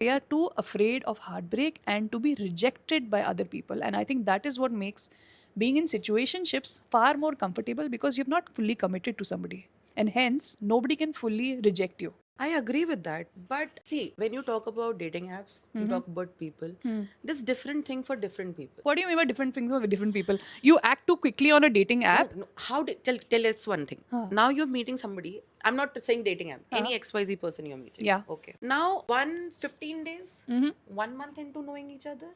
They are too afraid of heartbreak and to be rejected by other people. And I think that is what makes being in situationships far more comfortable, because you've not fully committed to somebody. And hence, nobody can fully reject you. I agree with that. But see, when you talk about dating apps, you Mm-hmm. talk about people, there's different thing for different people. What do you mean by different things with different people? You act too quickly on a dating No, app. no. Tell us one thing. Huh. Now you're meeting somebody. I'm not saying dating app. Uh-huh. Any XYZ person you're meeting. Yeah. Okay. Now 15 days, Mm-hmm. 1 month into knowing each other,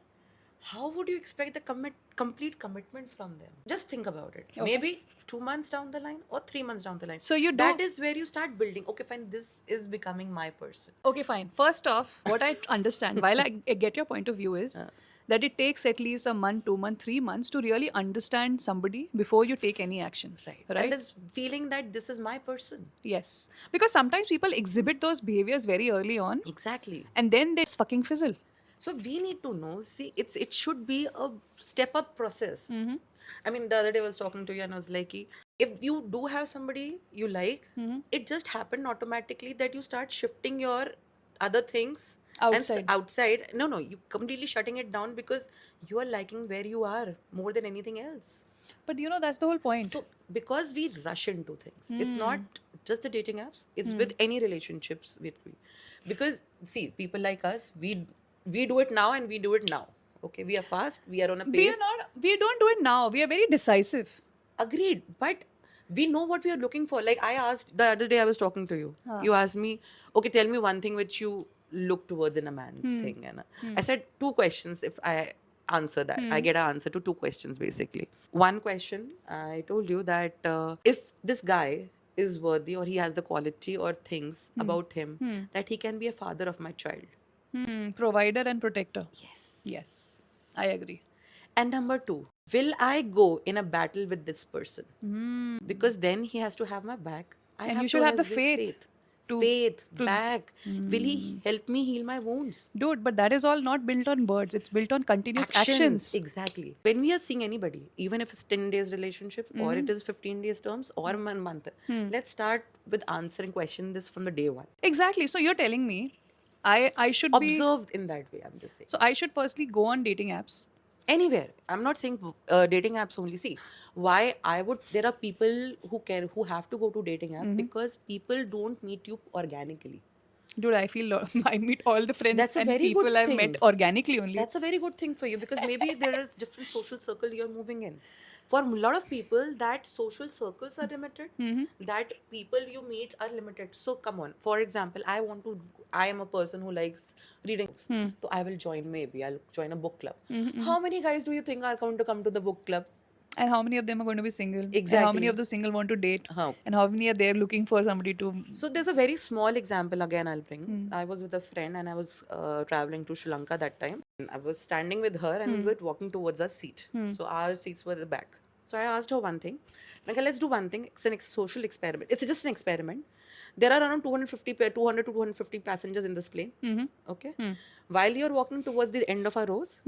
how would you expect the complete commitment from them? Just think about it. Okay. Maybe 2 months down the line or 3 months down the line. So you That do. is where you start building. Okay, fine. This is becoming my person. Okay, fine. First off, what I understand, while I get your point of view, is that it takes at least a month, 2 months, 3 months to really understand somebody before you take any action. Right. And Right? this feeling that this is my person. Yes. Because sometimes people exhibit those behaviors very early on Exactly. and then they fucking fizzle. So we need to know. See, it should be a step up process. Mm-hmm. I mean, the other day I was talking to you and I was like, if you do have somebody you like, Mm-hmm. it just happened automatically that you start shifting your other things and Outside. outside. No, you completely shutting it down because you are liking where you are more than anything else. But you know, that's the whole point. So because we rush into things, it's not Hmm. just the dating apps, it's with any relationships with we. Because see, people like us, we do it now and we do it now. Okay, we are fast, we are on a We are pace. not, we don't do it now. We are very decisive. Agreed, but we know what we are looking for. Like I asked the other day, I was talking to you. Huh. You asked me, okay, tell me one thing which you look towards in a man's thing. And I said two questions. If I answer that, I get an answer to two questions basically. One question, I told you that if this guy is worthy or he has the quality or things about him that he can be a father of my child. Provider and protector. Yes. Yes. I agree. And number two, will I go in a battle with this person? Because then he has to have my back. I And you have should to have the have faith faith. to Faith, to back. Will he help me heal my wounds? dude, but that is all not built on words. It's built on continuous Actions, actions. exactly. When we are seeing anybody, even if it's 10 days relationship or it is 15 days terms or 1 month, let's start with answering question this from the day one. Exactly. So you're telling me I should be Observed in that way, I'm just saying. so I should firstly go on dating apps. Anywhere, I'm not saying dating apps only. See, why I would, there are people who have to go to dating app because people don't meet you organically. Dude, I feel I meet all the friends That's a and very good people I've thing. met organically only. That's a very good thing for you because maybe there is different social circle you're moving in. For a lot of people, that social circles are limited. That people you meet are limited. So come on. For example, I am a person who likes reading books. So I will join, maybe I'll join a book club. How many guys do you think are going to come to the book club? And how many of them are going to be single? And how many of Exactly. the single want to date? Huh. And how many are there looking for somebody to. So there's a very small example again I'll bring. I was with a friend and I was traveling to Sri Lanka that time. And I was standing with her and we were walking towards our seat. So our seats were at the back. So I asked her one thing. Like, let's do one thing. It's social experiment. It's just an experiment. There are around 200 to 250 passengers in this plane. Okay. While you're walking towards the end of our rows,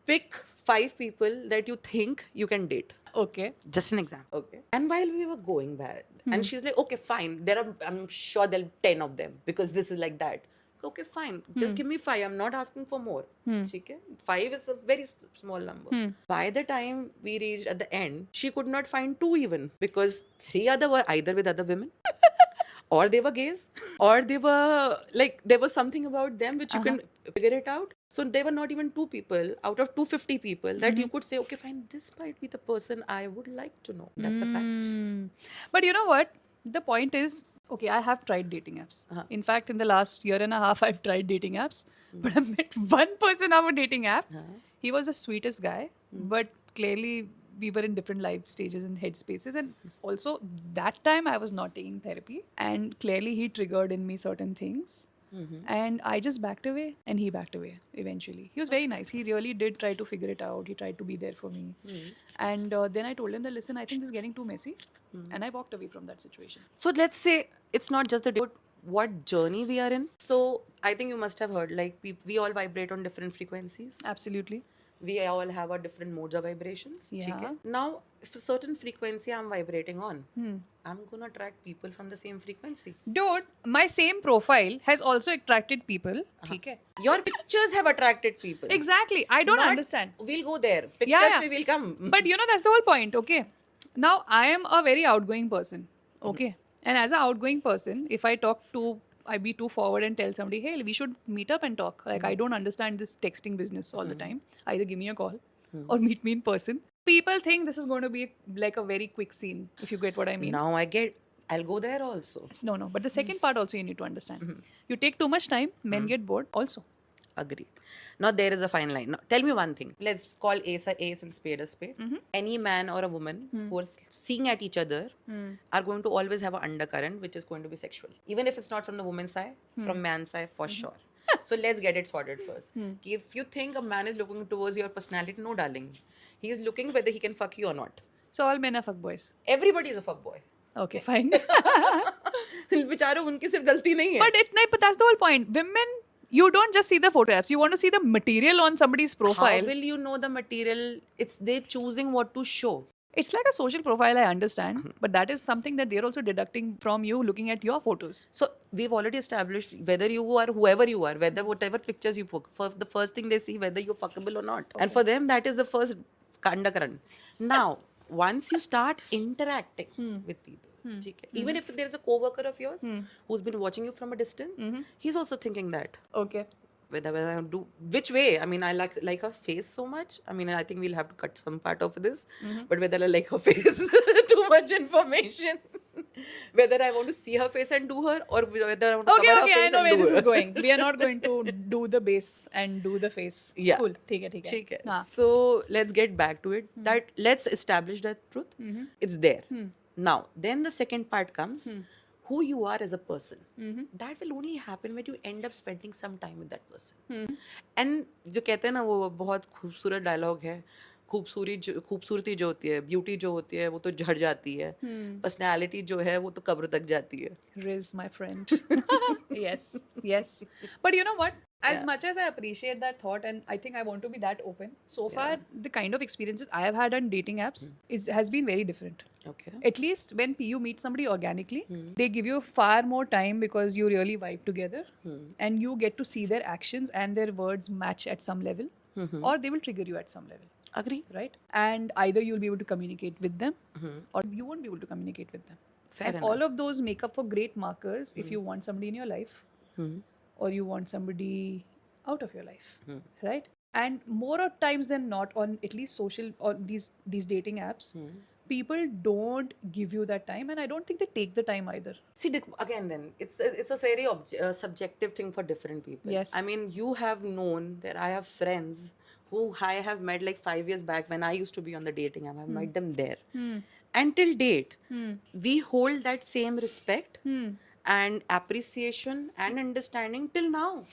pick 5 people that you think you can date. Okay. Just an example. Okay. And while we were going back, and she's like, okay, fine. I'm sure there'll be 10 of them because this is like that. Okay, fine. Just give me 5. I'm not asking for more. Okay? 5 is a very small number. By the time we reached at the end, she could not find 2 even because 3 other were either with other women or they were gays or they were like there was something about them which you can figure it out. So they were not even 2 people out of 250 people that you could say, okay, fine, this might be the person I would like to know. That's a fact. But you know what? The point is, okay, I have tried dating apps. In fact, in the last year and a half, I've tried dating apps. But I met one person on a dating app. He was the sweetest guy, but clearly we were in different life stages and headspaces. And also, that time I was not taking therapy. And clearly, he triggered in me certain things. And I just backed away and he backed away eventually. He was very nice. He really did try to figure it out. He tried to be there for me. And then I told him that, listen, I think this is getting too messy. And I walked away from that situation. So let's say it's not just the but what journey we are in. So I think you must have heard like we all vibrate on different frequencies. Absolutely. We all have our different modes of vibrations. Yeah. ठीक है? Now, if a certain frequency I'm vibrating on, Hmm. I'm gonna attract people from the same frequency. Dude, my same profile has also attracted people. ठीक है? Your pictures have attracted people. Exactly. I don't Not, understand. We'll go there. Pictures Yeah. पे will come. But you know, that's the whole point, okay? Now, I am a very outgoing person, okay? And as an outgoing person, if I be too forward and tell somebody, hey, we should meet up and talk. Like, I don't understand this texting business all the time. Either give me a call or meet me in person. People think this is going to be like a very quick scene, if you get what I mean. Now I'll go there also. No. But the second part also you need to understand. You take too much time, men get bored also. Agreed. Now there is a fine line. Now tell me one thing. Let's call ace and spade a spade. Any man or a woman who are seeing at each other are going to always have an undercurrent which is going to be sexual. Even if it's not from the woman's side, from man's side for sure. So let's get it sorted first. Ki if you think a man is looking towards your personality, no darling. He is looking whether he can fuck you or not. So all men are fuckboys. Everybody is a fuckboy. Okay, fine. बेचारों उनकी सिर्फ गलती नहीं है. But that's the whole point. Women, you don't just see the photographs. You want to see the material on somebody's profile. How will you know the material? It's they choosing what to show. It's like a social profile, I understand. But that is something that they're also deducting from you looking at your photos. So we've already established whether you are whoever you are, whether whatever pictures you put, the first thing they see whether you're fuckable or not. And for them, that is the first undercurrent. Now, once you start interacting with people, ठीक है? Even if there's a co-worker of yours who's been watching you from a distance, he's also thinking that. Okay. Whether I do which way. I mean, I like her face so much. I mean, I think we'll have to cut some part of this. But whether I like her face, too much information. Whether I want to see her face and do her, or whether I want to cover her face I know and where do this her. is going. We are not going to do the base and do the face. Yeah. Cool. ठीक है. ठीक है. हाँ. So let's get back to it. That let's establish that truth. It's there. Now, then the second part comes. Who you are as a person. That will only happen when you end up spending some time with that person. And जो कहते हैं ना वो बहुत खूबसूरत dialogue है. खूबसूरती जो होती है, ब्यूटी जो होती है वो तो झड़ जाती है. पर्सनैलिटी जो है वो तो कब्र तक जाती है. Riz, my friend. Yes. But you know what? As much as I appreciate that thought, and I think I want to be that open, so far the kind of experiences I have had on dating apps has been very different. Okay. At least when you meet somebody organically, they give you far more time because you really vibe together and you get to see their actions and their words match at some level, or they will trigger you at some level. Agree. Right? And either you'll be able to communicate with them or you won't be able to communicate with them. Fair and enough. all of those make up for great markers if you want somebody in your life or you want somebody out of your life. Right? And more of times than not, on at least social or these dating apps, people don't give you that time, and I don't think they take the time either. See, again, then it's a very subjective thing for different people. Yes. I mean, you have known that I have friends who I have met like 5 years back when I used to be on the dating app. I've met them there. And till date, we hold that same respect and appreciation and understanding till now.